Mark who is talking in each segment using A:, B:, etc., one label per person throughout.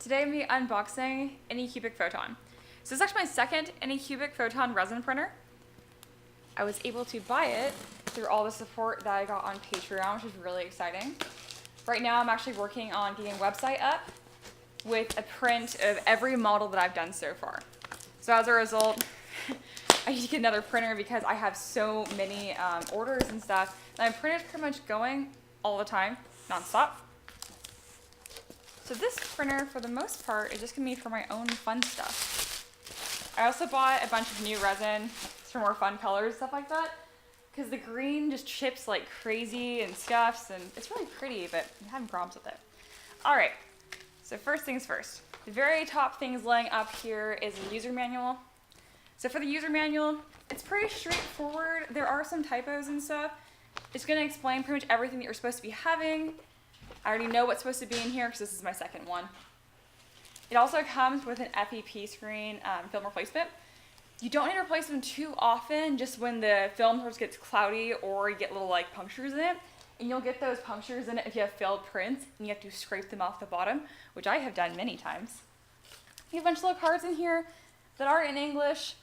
A: Today I'm going to be unboxing Anycubic Photon. So this is actually my second Anycubic Photon resin printer. I was able to buy it through all the support that I got on Patreon, which is really exciting. Right now I'm actually working on getting a website up with a print of every model that I've done so far. So as a result, I need to get another printer because I have so many orders and stuff. And my printer's pretty much going all the time, non-stop. So this printer, for the most part, is just gonna be for my own fun stuff. I also bought a bunch of new resin for more fun colors, stuff like that, because the green just chips like crazy and scuffs, and it's really pretty, but I'm having problems with it. All right, so first things first. The very top things laying up here is a user manual. So for the user manual, it's pretty straightforward. There are some typos and stuff. It's gonna explain pretty much everything that you're supposed to be having. I already know what's supposed to be in here because this is my second one. It also comes with an FEP screen film replacement. You don't need to replace them too often, just when the film source gets cloudy or you get little like punctures in it. And you'll get those punctures in it if you have failed prints and you have to scrape them off the bottom, which I have done many times. You have a bunch of little cards in here that are in English.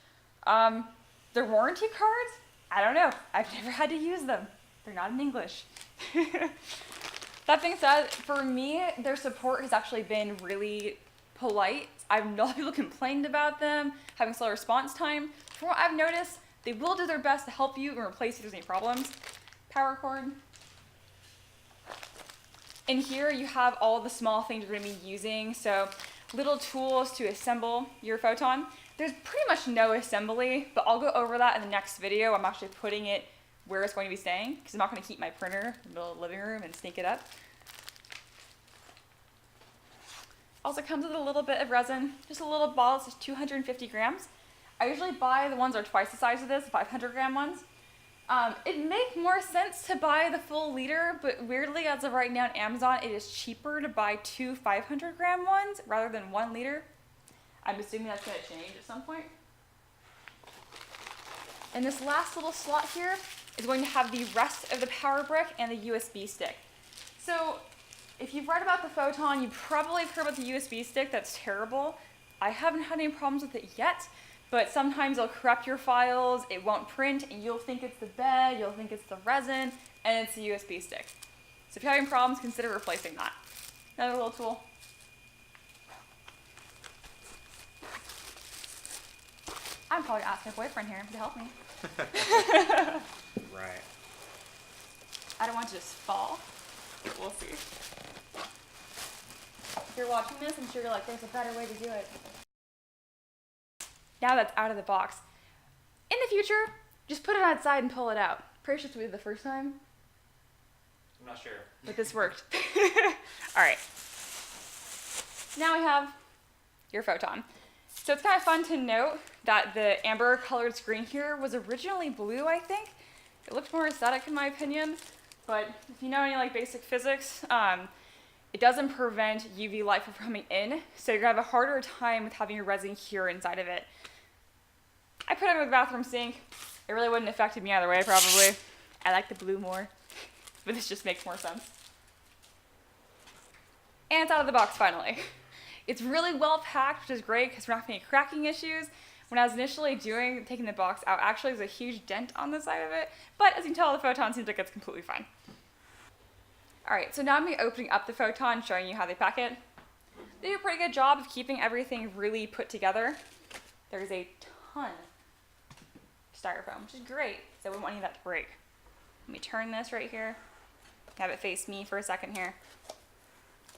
A: They're warranty cards? I don't know. I've never had to use them. They're not in English. That being said, for me, their support has actually been really polite. I've known a lot of people complained about them having slow response time. From what I've noticed, they will do their best to help you and replace if there's any problems. Power cord. In here, you have all the small things you're going to be using. So little tools to assemble your Photon. There's pretty much no assembly, but I'll go over that in the next video. I'm actually putting it where it's going to be staying because I'm not going to keep my printer in the middle of the living room and sneak it up. Also comes with a little bit of resin, just a little ball. It's just 250 grams. I usually buy the ones that are twice the size of this, 500 gram ones. It'd make more sense to buy the full liter, but weirdly, as of right now on Amazon, it is cheaper to buy two 500 gram ones rather than 1 liter. I'm assuming that's going to change at some point. And this last little slot here is going to have the rest of the power brick and the USB stick. So if you've read about the Photon, you probably have heard about the USB stick. That's terrible. I haven't had any problems with it yet, but sometimes it'll corrupt your files, it won't print, and you'll think it's the bed, you'll think it's the resin, and it's the USB stick. So if you're having problems, consider replacing that. Another little tool. I'm probably asking my boyfriend here to help me.
B: Right.
A: I don't want to just fall, but we'll see. If you're watching this, I'm sure you're like, there's a better way to do it. Now that's out of the box. In the future, just put it outside and pull it out. Pretty sure this will be the first time.
B: I'm not sure.
A: But this worked. All right. Now we have your Photon. So it's kind of fun to note that the amber colored screen here was originally blue, I think. It looked more aesthetic in my opinion, but if you know any like basic physics, it doesn't prevent UV light from coming in, so you're gonna have a harder time with having your resin here inside of it. I put it in the bathroom sink. It really wouldn't have affected me either way, probably. I like the blue more, but this just makes more sense. And it's out of the box finally. It's really well packed, which is great because we're not having any cracking issues. When I was initially taking the box out, actually there's a huge dent on the side of it, but as you can tell, the Photon seems like it's completely fine. All right, so now I'm opening up the Photon, showing you how they pack it. They do a pretty good job of keeping everything really put together. There's a ton of styrofoam, which is great, so we don't want any of that to break. Let me turn this right here, have it face me for a second here.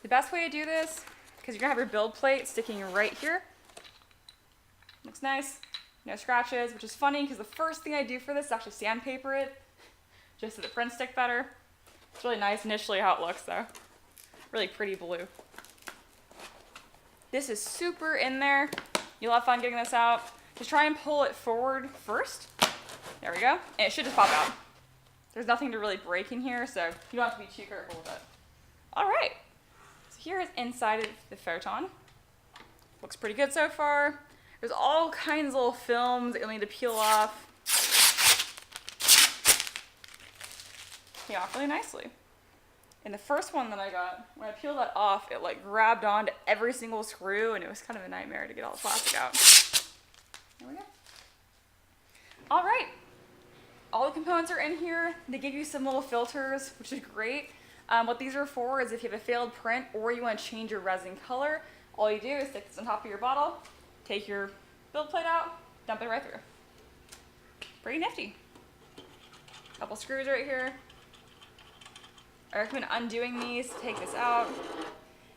A: The best way to do this, because you're gonna have your build plate sticking right here. Looks nice, no scratches, which is funny because the first thing I do for this is actually sandpaper it, just so the prints stick better. It's really nice initially how it looks though. Really pretty blue. This is super in there. You'll have fun getting this out. Just try and pull it forward first. There we go. And it should just pop out. There's nothing to really break in here, so you don't have to be too careful with it. All right. So here is inside of the Photon. Looks pretty good so far. There's all kinds of little films that you'll need to peel off. Came off really nicely. And the first one that I got, when I peeled that off, it like grabbed onto every single screw, and it was kind of a nightmare to get all the plastic out. There we go. All right. All the components are in here. They give you some little filters, which is great. What these are for is if you have a failed print or you want to change your resin color, all you do is stick this on top of your bottle, take your build plate out, dump it right through. Pretty nifty. Couple screws right here. I recommend undoing these to take this out.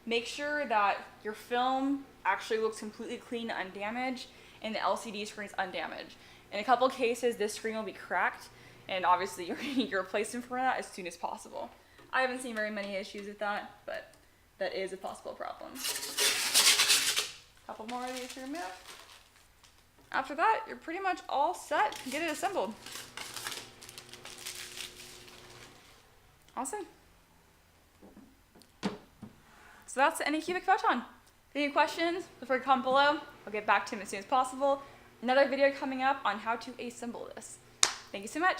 A: Make sure that your film actually looks completely clean and undamaged, and the LCD screen is undamaged. In a couple cases, this screen will be cracked, and obviously you're replacing for that as soon as possible. I haven't seen very many issues with that, but that is a possible problem. Couple more of these to remove. After that, you're pretty much all set to get it assembled. Awesome. So that's the Anycubic Photon. If you have any questions, feel free to comment below. I'll get back to them as soon as possible. Another video coming up on how to assemble this. Thank you so much.